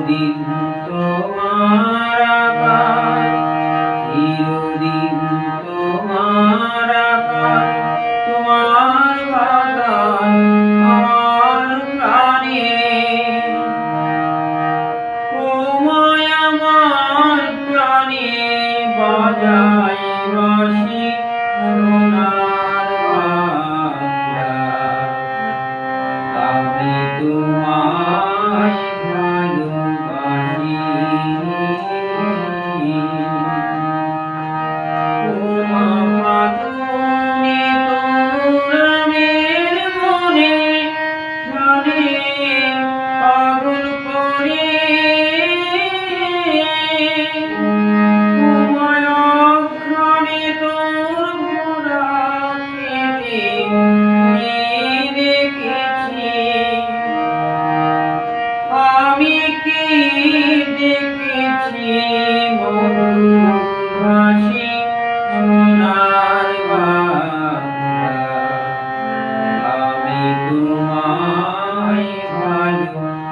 চিরদিন তোমার আকার, চিরদিন তোমার আকার, তোমার বাতাস আমার প্রাণে। তোমায় আমার প্রাণে বাজায় বাঁশি সোনার বাংলা। আমি তোমায় ভালোবাসি। ওমা তুমি তোর আমের মনে প্রাণে পাগল করে। তোমায় অঘ্রাণে তোর ভরা খেতে দেখেছি। আমি কি দেখেছি মধুর হাসি সোনার